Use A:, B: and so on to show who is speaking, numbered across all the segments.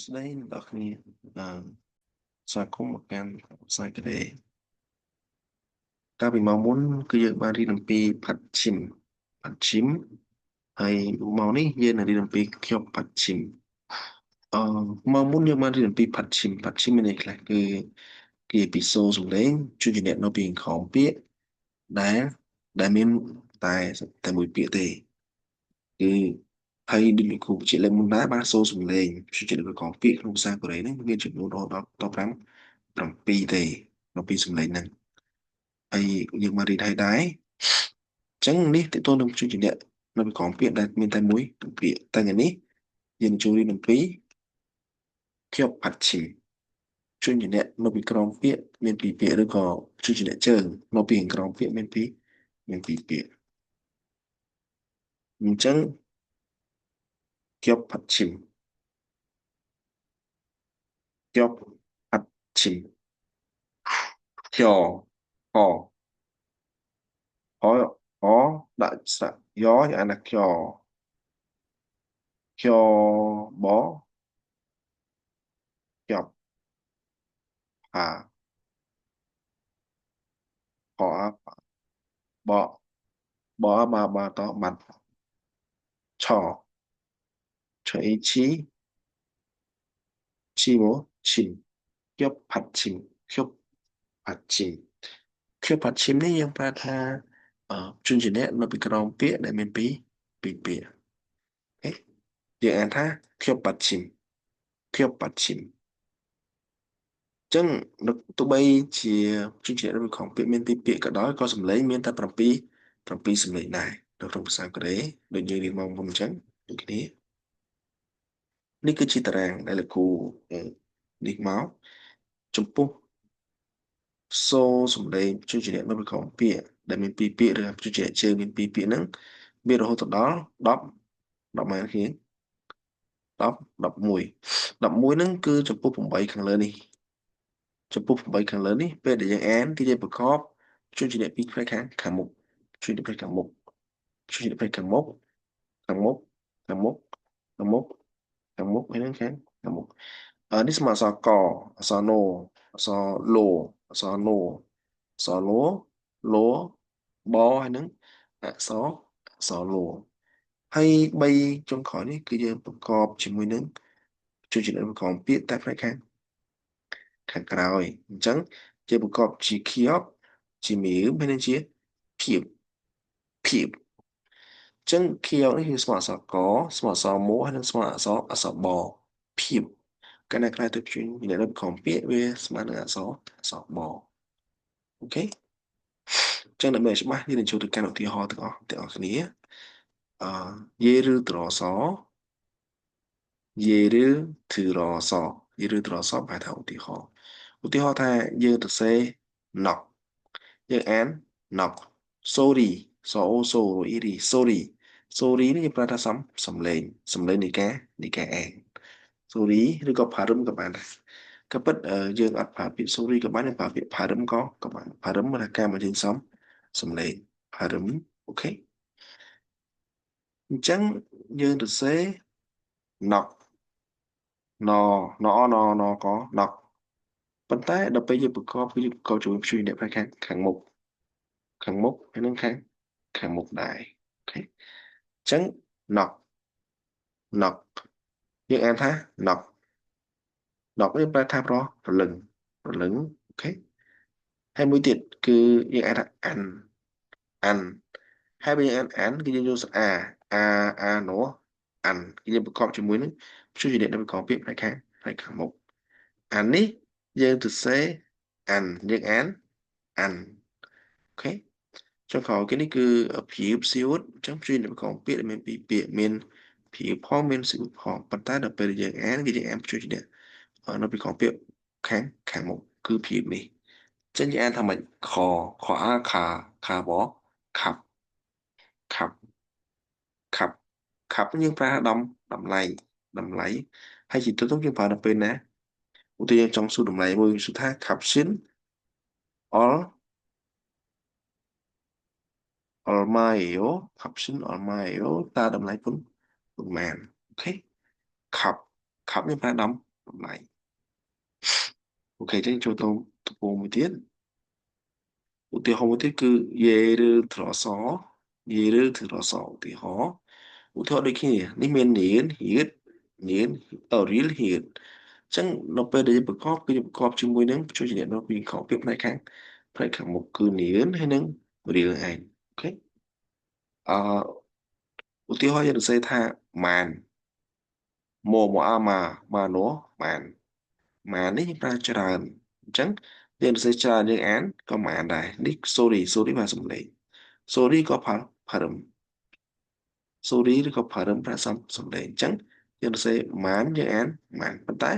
A: ស្ដីអ្នកនរគ្នាស្វាគមន៍មកកាន់ផ្សាយក្តីកាលពីម៉ោងមុនគឺយើងបានរៀនអំពីផាត់ឈីមហើយម៉ោងនេះយើងនឹងរៀនអំពីខ្យប់ផាត់ឈីមអឺម៉ោងមុនយើងបានរៀនអំពីផាត់ឈីមមានន័យខ្លះគឺពីសូរសំឡេងជួយជាអ្នកនៅពីក្រោមពាក្យដែលមានតែតែមួយពាក្យទេគឺហើយដូចលោកគ្រូបញ្ជាក់លើកមុនដែរបានសូរសំឡេងជួយជាអ្នកនៅក្រោមពាក្យក្នុងភាសាកូរ៉េហ្នឹងមានចំនួនរហូតដល់7ទេ7សំឡេងហ្នឹងហើយយើងមករៀនឲ្យដែរអញ្ចឹងនេះតើតើនឹងជួយជាអ្នកនៅពីក្រោមពាក្យដែលមានតែមួយពាក្យតែថ្ងៃនេះយើងជួយរៀនអំពីខ្យប់ផាត់ឈីមជួយជាអ្នកនៅពីក្រោមពាក្យមានពីរពាក្យឬក៏ជួយជាអ្នកជើងនៅពីក្រោមពាក្យមានពីរពាក្យអញ្ចឹងខ្យប់ផាត់ឈីមខ្យប់ផាត់ឈីមខ្យខហហដាក់ស្រៈយ៉អានថាខ្យបខ្យប់ផាផអាបបតបាត់ឆឆអេឈីមឈីមខ្យប់ផាត់ឈីមខ្យប់ផាត់ឈីមខ្យប់ផាត់ឈីមនេះយើងប្រើថាជំនជាអ្នកនៅពីក្រោមពាក្យដែលមានពីរពាក្យអូខេយើងអានថាខ្យប់ផាត់ឈីមខ្យប់ផាត់ឈីមចឹងនៅទោះបីជាជំនជាអ្នកនៅពីក្រោមពាក្យមានពីរពាក្យក៏ដោយក៏សំឡេងមានតែ7សំឡេងដែរនៅក្នុងភាសាកូរ៉េដូចយើងរៀនមកមុនអញ្ចឹងដូចគ្នានេះគឺជាតារាងដែលលោកគ្រូនេះមកចំពោះសូរសំឡេងជួយជាអ្នកនៅក្នុងពាក្យដែលមានពីរពាក្យឬជួយជាអ្នកជើងមានពីរពាក្យហ្នឹងមានរហូតដល់10ម៉ែនគ្នា10 11 11ហ្នឹងគឺចំពោះ8ខាងលើនេះចំពោះ8ខាងលើនេះពេលដែលយើងអានគឺយើងប្រកបជួយជាអ្នកពីរផ្នែកខាងមុខជួយអ្នកផ្នែកខាងមុខជួយអ្នកផ្នែកខាងមុខខាងមុខខាងមុខខាងមុខខាងមុខហើយនឹងខាងមុខនេះស្មើអក្សរកអក្សរណូអក្សរឡូអក្សរណូអក្សរឡូបហើយនឹងអក្សរឡូហើយ3ចុងក្រោយនេះគឺយើងប្រកបជាមួយនឹងជួយជាឧបករណ៍ពាក្យតែផ្នែកខាងក្រោយអញ្ចឹងជាប្រកបជាខៀបជាមីមហើយនឹងជាភៀបអញ្ចឹងខៀវនេះគឺស្មើអក្សរកស្មើអក្សរមូហើយនិងស្មើអក្សរបភៀបកាលណាខ្លះទៅជួយមានរូបខំពាក្យវាស្មើនឹងអក្សរបអូខេអញ្ចឹងដើម្បីឲ្យច្បាស់យើងនឹងចូលទៅកាន់ឧទាហរណ៍ទាំងអស់គ្នាអយេឬត្រសយេឬធឺរសយេឬត្រសបែរថាឧទាហរណ៍ថាយើងទៅសេណក់យើងអានណក់ sorry សអូសូអ៊ីរី sorry នេះយើងប្រើថាសំឡេងនៃការអាន sorry ឬក៏ផារឹមក៏បានដែរក៏ប៉ុតយើងអត់ប្រើពាក្យ sorry ក៏បានយើងប្រើពាក្យផារឹមក៏បានផារឹមគឺថាការបញ្ចេញសំឡេងផារឹមអូខេអញ្ចឹងយើងទៅសេណក់ណណក៏ណក់ប៉ុន្តែដល់ពេលយើងប្រកបគឺយើងប្រកបជាមួយព្យញ្ជនៈខាងមុខហើយនឹងខាងមុខដែរអូខេអញ្ចឹងណក់ណក់យើងអានថាណក់យើងប្រែថាប្រលឹងអូខេហើយមួយទៀតគឺយើងអានថាអានហើយបើយើងអានគឺយើងយកស្រៈអានោះអានគឺយើងប្រកបជាមួយនឹងព្យញ្ជនៈដែលប្រកបពាក្យផ្នែកខាងមុខអាននេះយើងទៅសេអានយើងអានអូខេចុងក្រោយគេនេះគឺព្យាបសៀវអញ្ចឹងព្យញ្ជនៈប្រកបពាក្យដែលមានពីរពាក្យមានព្យាបផងមានសៀវផងប៉ុន្តែដល់ពេលយើងអានគឺយើងអានព្យញ្ជនៈនៅពីក្រោមពាក្យខាងមុខគឺព្យាបនេះចឹងយើងអានថាម៉េចខអាខាបខាប់ខាប់ខាប់ខាប់យើងប្រើតម្លៃហើយជាទូទៅយើងប្រើដល់ពេលណាឧទាហរណ៍ចង់សួរតម្លៃមួយសួរថាខាប់ស៊ីនអល់អល់ម៉ាយ៉ូខាប់ស៊ីនអល់ម៉ាយ៉ូតើតម្លៃប៉ុន្មានអូខេខាប់យើងប្រើ តម្លៃអូខេចឹងចូលទៅទំព័រមួយទៀតឧទាហរណ៍មួយទៀតគឺយេឬត្រសយេឬត្រសឧទាហរណ៍ដូចគ្នានេះមាននៀនរៀលហៀនអញ្ចឹងនៅពេលដែលយើងប្រកបគឺយើងប្រកបជាមួយនឹងជួយជំនាញដល់ពីខពាក្យផ្នែកខាងមុខគឺនៀនហើយនឹងរៀលឯងអូខេអឺឧទាហរណ៍យើងសរសេរថាម៉ានមកអាម៉ាណូម៉ានម៉ាននេះយើងប្រើច្រើនអញ្ចឹងយើងសរសេរច្រើនយើងអានក៏មិនអានដែរនេះ sorry ប្រើសំឡេង sorry ក៏ផារឹម sorry ឬក៏ផារឹមប្រាសំសំឡេងអញ្ចឹងយើងសរសេរម៉ានយើងអានម៉ានប៉ុន្តែ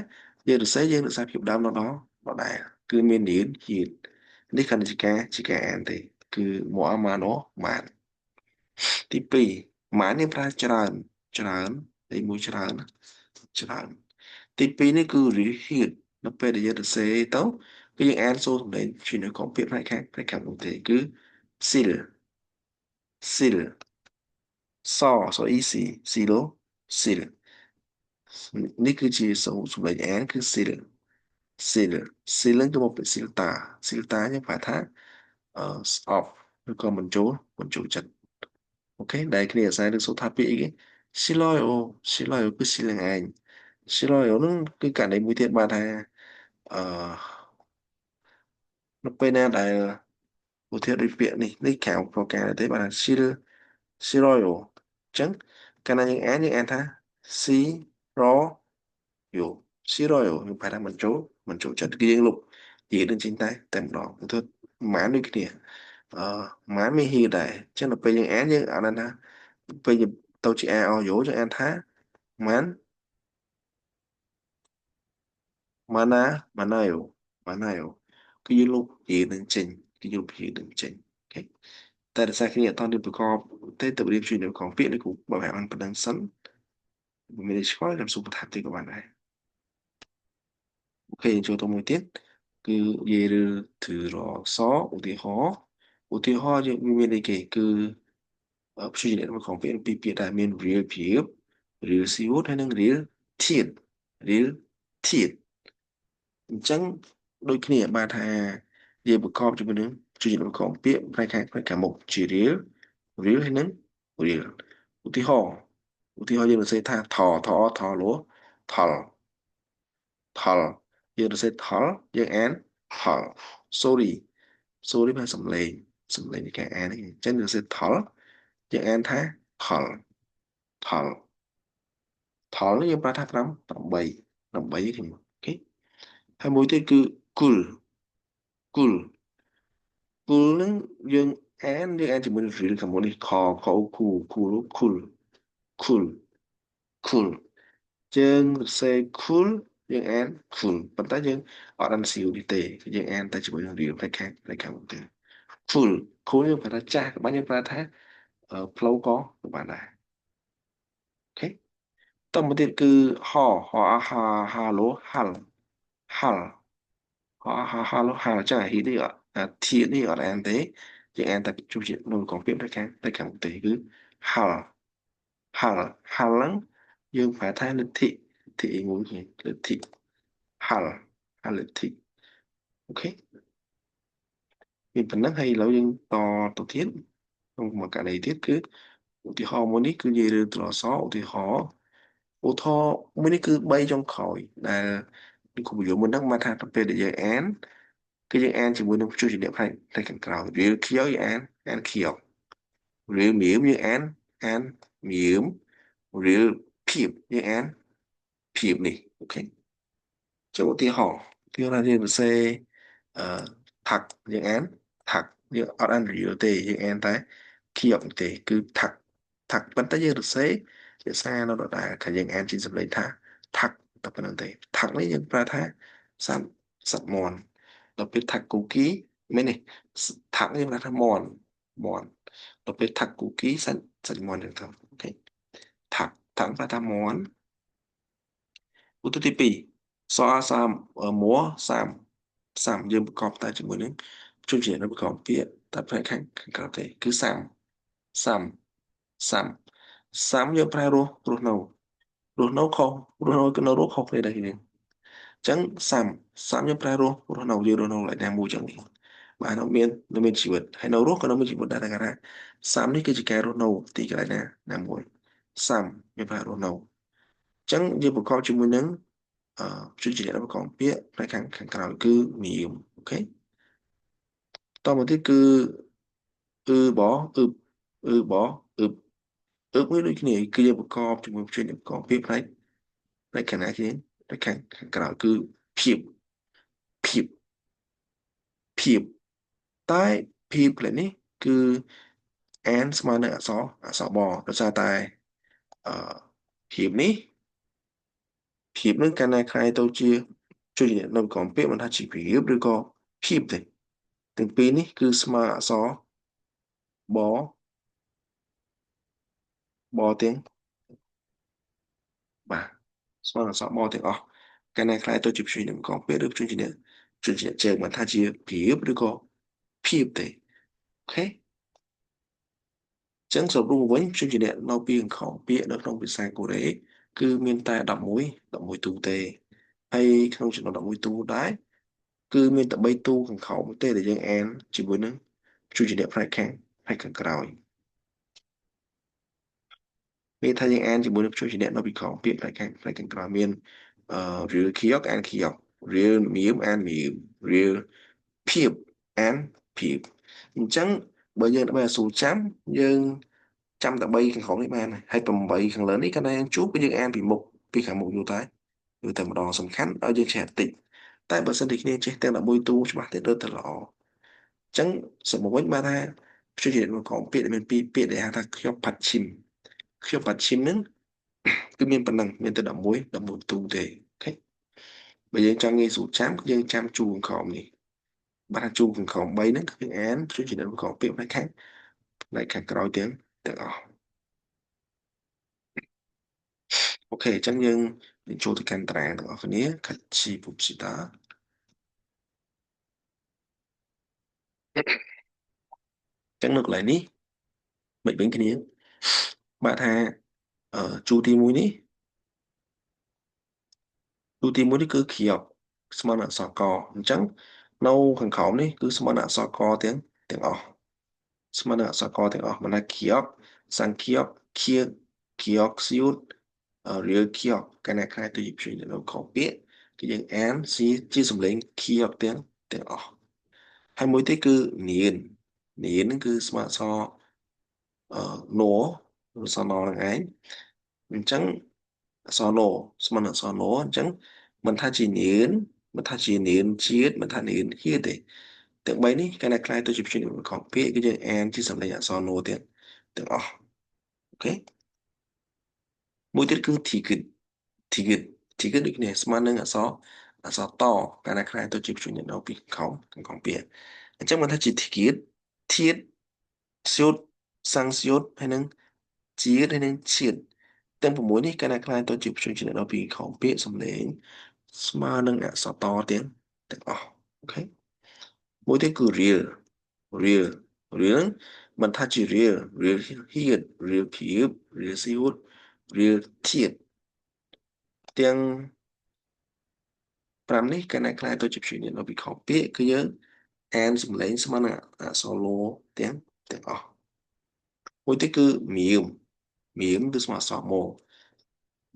A: យើងសរសេរយើងរក្សាភាពដើមដដែលគឺមាននៀនហៀននេះគណិតជាការអានទេគឺមកអាម៉ាណូម៉ានទី2ម៉ានយើងប្រើច្រើនទីមួយច្រើនទី2នេះគឺ repeat នៅពេលដែលយើងសរសេរទៅគឺយើងអានសូរសំឡេងជានៅក្នុងពាក្យផ្នែកខាងនោះទេគឺ seal seal សអ៊ីស៊ី seal seal នេះគឺជាសំឡេងអានគឺ seal seal seal ហ្នឹងគឺមកពី silta silta យើងប្រែថាស្អប់ឬក៏មិនចូលចិត្តអូខេដែលគ្នាអាស្រ័យនឹងសូរថាពាក្យអីគេ siloyo siloyo គឺ seal នឹងឯង siloyo ហ្នឹងគឺករណីមួយទៀតបានថាអឺនៅពេលណាដែលឧទាហរណ៍ដូចពាក្យនេះក្រៅប្រការទេបានថា siloyo អញ្ចឹងកាលណាយើងអានថា si ro yo siroyo យើងប្រែថាមិនចូលចិត្តគឺយើងលុបនិយាយនឹងចេញតែម្ដងទៅម៉ានដូចគ្នាអឺម៉ានមានហៀដែរអញ្ចឹងដល់ពេលយើងអានយើងអានថាពេលយើងទៅជា a o yo យើងអានថាម៉ានម៉ាណាម៉ាណាយោម៉ាណាយោគឺយើងលុបនិយាយនឹងចេញគឺយើងលុបនិយាយនឹងចេញអូខេតែដោយសារគ្នាអត់តន់ប្រកបទេទៅរៀបជួយនៅក្នុងពាក្យនេះគូបើឲ្យបានប៉ុណ្្នឹងសិនមានឆ្កល់ខ្ញុំសូមបន្ថែមទៀតក៏បានដែរអូខេចូលទៅមួយទៀតគឺនិយាយឬធឺរសឧទាហរណ៍យើងមានអីគេគឺព្យញ្ជនៈរបស់ក្នុងពាក្យពីរពាក្យដែលមាន real ភាព real ស៊ីវូតហើយនិង real ធាតុ real ធាតុអញ្ចឹងដូចគ្នាបាទថាយើងប្រកបជាមួយនឹងព្យញ្ជនៈរបស់ក្នុងពាក្យផ្នែកខាងមុខជា real real ហើយនិង real ឧទាហរណ៍យើងនិយាយថាថឡូថល់ថល់យើងនិយាយថល់យើងអានថល់ sorry ប្រើសំឡេងនៃការអាននេះអញ្ចឹងយើងនិយាយថល់យើងអានថាថល់ថល់នេះយើងប្រើថា8ខ្ញុំអូខេហើយមួយទៀតគឺគុលគុលហ្នឹងយើងអានជាមួយនឹង real ខាងមុខនេះខគូគុលគុលយើងសរសេរ cool យើងអាន cool ប៉ុន្តែយើងអត់អាន seal នេះទេយើងអានតែជាមួយនឹង real ផ្នែកខាងមុខទេ cool cool យើងប្រើថាចាស់ក៏បានយើងប្រើថាផ្លូវក៏បានដែរអូខេតទៅមកទៀតគឺអាហាឡូហាល់ហាឡូហាល់ចាស់នេះអត់ធានេះអត់អានទេយើងអានតែជួបជានៅក្នុងពាក្យផ្នែកខាងមុខទេគឺហាល់ហ្នឹងយើងប្រែថាលទ្ធិមួយគេលទ្ធិហាល់លទ្ធិអូខេមានប៉ុណ្ណឹងហើយឥឡូវយើងតទៅទៀតក្នុងមួយករណីទៀតគឺឧទាហរណ៍មួយនេះគឺនិយាយរឿងត្រសឧទាហរណ៍មួយនេះគឺ3ចុងក្រោយដែលគ្រូបញ្យល់មុនហ្នឹងមកថាទៅពេលដែលយើងអានគឺយើងអានជាមួយនឹងព្យញ្ជនៈផ្នែកខាងក្រោយរៀលខៀវយើងអានខៀវរៀលមៀមយើងអានមៀមរៀលភាពយើងអានភាពនេះអូខេចូលឧទាហរណ៍យើងសរសេរអឺថាក់យើងអានថាក់យើងអត់អាន real ទេយើងអានតែខៀវទេគឺថាក់ប៉ុន្តែយើងសរសេរភាសានៅដដែលថាយើងអានជាសម្លេងថាថាក់តែប៉ុណ្្នឹងទេថាក់នេះយើងប្រើថាសត្វមាន់ដល់ពេលថាក់គូគីមែនទេថាក់នេះប្រើថាមាន់ដល់ពេលថាក់គូគីសាច់មាន់យើងទៅអូខេថាក់ប្រើថាមាន់ឧទាហរណ៍ទី2សអសាមមួសាមយើងប្រកបតែជាមួយនឹងជួយជានៅប្រកបពាក្យតែផ្នែកខាងក្រៅទេគឺសាមសាមសាមយើងប្រើរស់នៅខុសរស់នៅគឺនៅរស់ខុសគ្នាដែរគ្នា ចឹងសាំយើងប្រើរស់នៅយើងរស់នៅlạiណាមួយចឹងនេះបាទនៅមានជីវិតហើយនៅរស់ក៏នៅមានជីវិតដែរតែថាសាំនេះគឺជាការរស់នៅទីកន្លែងណាមួយសាំយើងប្រើរស់នៅចឹងយើងប្រកបជាមួយនឹងជួយជាអ្នកប្រកបពាក្យផ្នែកខាងក្រោយគឺមីមអូខេតមកទៀតគឺអឺបអឺបអឺបអឺបអឺបមួយដូចគ្នាគឺយើងប្រកបជាមួយជួយអ្នកប្រកបពាក្យផ្នែកខាងណាគ្នាផ្នែកខាងក្រោយគឺភាពភាពភាពតែភាពផ្លែនេះគឺអានស្មើនឹងអក្សរបដោយសារតែអឺភាពនេះភាពនឹងកាន់តែคล้ายទៅជាជួយនៅក្រោមពាក្យមិនថាជាភាពឬក៏ភាពទេទាំងពីរនេះគឺស្មើអក្សរបទាំងបាទស្មើអក្សរបទាំងអស់កាន់តែคล้ายទៅជាជួយនឹងក្រោមពាក្យឬជួយជាជើងមិនថាជាភាពឬក៏ភាពទេអូខេចឹងសរុបរួមមកវិញព្យញ្ជនៈនៅពីអង្ខំពាក្យនៅក្នុងភាសាកូរ៉េគឺមានតែ11ទូទេហើយក្នុងចំណុច11ទូដែរគឺមានតែ3ទូខាងក្រោមទេដែលយើងអានជាមួយនឹងព្យញ្ជនៈផ្នែកខាងក្រោយពេលថាយើងអានជាមួយនឹងព្យញ្ជនៈនៅពីក្រោមពាក្យផ្នែកខាងក្រោយមានរៀលខៀកអានខៀករៀលមៀមអានមៀមរៀលភាពអានភាពអញ្ចឹងបើយើងដើម្បីឲ្យស្រួលចាំយើងចាំតែ3ខាងក្រោមនេះបានហើយ8ខាងលើនេះកាលណាយើងជួបគឺយើងអានពីមុខពីខាងមុខយូរតែម្ដងសំខាន់ឲ្យយើងចេះតិចតែបើសិនជាគ្នាចេះទាំង11តួច្បាស់ទៅទៅល្អអញ្ចឹងសរុបមកវិញបានថាព្យញ្ជនៈក្នុងក្រោមពាក្យដែលមានពីរពាក្យដែលហៅថាខ្ញុំផាត់ឈីមខ្ញុំផាត់ឈីមហ្នឹងគឺមានប៉ុណ្ណឹងមានតែ11ទូទេអូខេបើយើងចង់ងាយស្រួលចាំគឺយើងចាំជួរខាងក្រោមនេះបាទថាជួរខាងក្រោម3ហ្នឹងគឺយើងអានព្យញ្ជនៈក្នុងក្រោមពាក្យផ្នែកខាងក្រោយទាំងអស់អូខេអញ្ចឹងយើងចូលទៅកាន់តារាងទាំងអស់គ្នាកាត់ជីពុបស៊ីតាអញ្ចឹងនៅកន្លែងនេះមិនវិញគ្នាបាទថាជួរទី1នេះជួរទី1នេះគឺក្រោកស្មើនឹងអក្សរកអញ្ចឹងនៅខាងក្រោមនេះគឺស្មើនឹងអក្សរកទាំងអស់ស្មើនឹងអក្សរកទាំងអស់មិនថាក្រោកសង្ខៀកខៀកក្រោកសៀវរៀលខៀកកាលណាខ្លាយទៅជាព្យញ្ជនៈនៅក្រោមពាក្យគឺយើងអានជាសំឡេងខៀកទាំងអស់ហើយមួយទៀតគឺនៀនហ្នឹងគឺស្មើអក្សរណូឬអក្សរណនឹងឯងអញ្ចឹងអក្សរណូស្មើនឹងអក្សរណូអញ្ចឹងមិនថាជានៀនមិនថាជានៀនជាតិមិនថានៀនហៀទេទាំង3នេះកាលណាខ្លាយទៅជាព្យញ្ជនៈក្នុងពាក្យគឺយើងអានជាសំឡេងអក្សរណូទាំងអស់អូខេមួយទៀតគឺ Tigit Tigit ដូចគ្នាស្មើនឹងអក្សរតកាលណាខ្លាយទៅជាព្យញ្ជនៈនៅពីខាងពាក្យអញ្ចឹងមិនថាជា Tigit ធាតុស្យុតសង្ស្យុតហើយនឹងជាតិហើយនឹងជាតិទាំង6នេះកាលណាខ្លាយទៅជាព្យញ្ជនៈនៅពីខាងពាក្យសំឡេងស្មើនឹងអក្សរតទាំងអស់អូខេមួយទៀតគឺ real real ហ្នឹងមិនថាជា real ហ៊ាត real ភាព real សៀវ real ធាតុទាំង5នេះកាលណាខ្លាយទៅជាព្យញ្ជនៈនៅពីខពាក្យគឺយើងអានសំឡេងស្មើនឹងអក្សរឡូទាំងអស់មួយទៀតគឺមៀមគឺស្មើអក្សរម៉ូ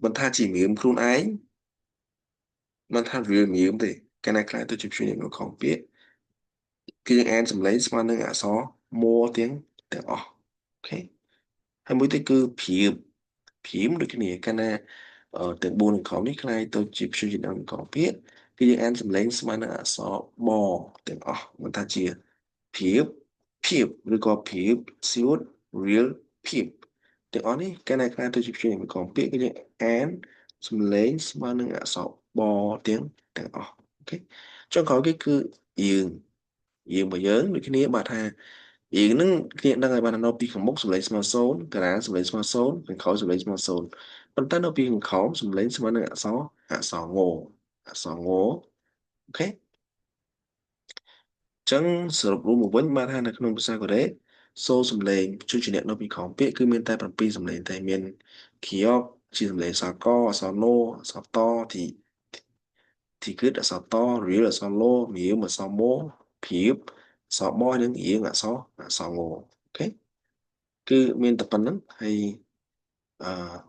A: មិនថាជាមៀមខ្លួនឯងមិនថា real មៀមទេកាលណាខ្លាយទៅជាព្យញ្ជនៈនៅខពាក្យគឺយើងអានសំឡេងស្មើនឹងអក្សរម៉ូទាំងអស់អូខេហើយមួយទៀតគឺព្រាមដូចគ្នាកាលណាទាំង4នឹងខនេះខ្លាយទៅជាព្យញ្ជនៈក្នុងពាក្យគឺយើងអានសំឡេងស្មើនឹងអក្សរបទាំងអស់មិនថាជាព្រាបភាពឬក៏ព្រាបសួត real ភាពទាំងអស់នេះកាលណាខ្លាយទៅជាព្យញ្ជនៈក្នុងពាក្យគឺយើងអានសំឡេងស្មើនឹងអក្សរបទាំងអស់អូខេចុងក្រោយគេគឺយើងរបស់យើងដូចគ្នាបាទថាយើងនឹងគ្នាដឹងឲ្យបាននៅពីខាងមុខសំឡេងស្មើ0តារាងសំឡេងស្មើ0ខាងក្រោយសំឡេងស្មើ0ប៉ុន្តែនៅពីខាងក្រោមសំឡេងស្មើនឹងអក្សរងអូខេចឹងសរុបរួមមកវិញបានថានៅក្នុងភាសាកូរ៉េសូរសំឡេងជួយជាអ្នកនៅពីក្រោមពាក្យគឺមានតែ7សំឡេងតែមានគីយ៉កជាសំឡេងអក្សរកអក្សរណូអក្សរតទី thì cứ đã sao to rỉ là sao lô miếng mà sao mô phiếp sao bó những ý là sao ngô ok cứ miền tập phần lắm hay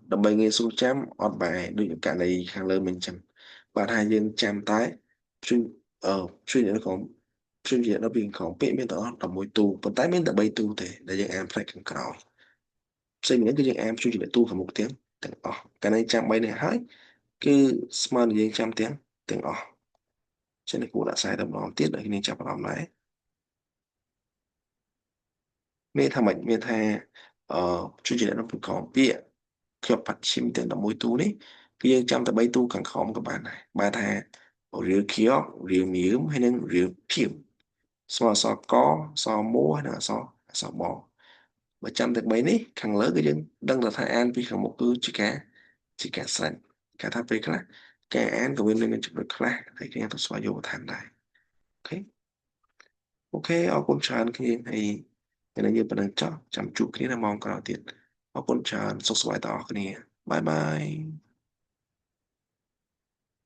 A: đầm bay nghe xuống chăm ọt bài đôi những cả này hàng lớn mình chăm bạn hai dân chăm tái chuyên chuyên nhận nó còn chuyên diện nó bị còn biết miền đó là mùi tu còn tái miền tập bay tu thì để dân em phải cần cầu xây những cái dân em chuyên diện tu khoảng một tiếng tiếng cái này chăm bay này hết cứ smart dân chăm tiếng tiếng cho nên cũng đã sai tầm đó tiết đấy nên chăm vào lòng đấy mê tha mệnh mê tha chuyên diện nó bị còn biết khi bắt chim tiền là mối tú đấy cái dân chăm ta bay tu càng khó các bạn này ba thà rìu kia rìu miếng hay nên rìu phim so có so múa hay là so bò và chăm được mấy ní càng lớn cái dân đang là thà an vì càng một cứ chỉ cả sẵn cả tháp về khác cái an của bên mình chụp được khác thì cái tôi xóa vô thành này ok ok ở con tràn cái này cái này như bạn đang cho chăm chú cái này là mong có tiền ở con tràn số xoay tỏ cái này bye bye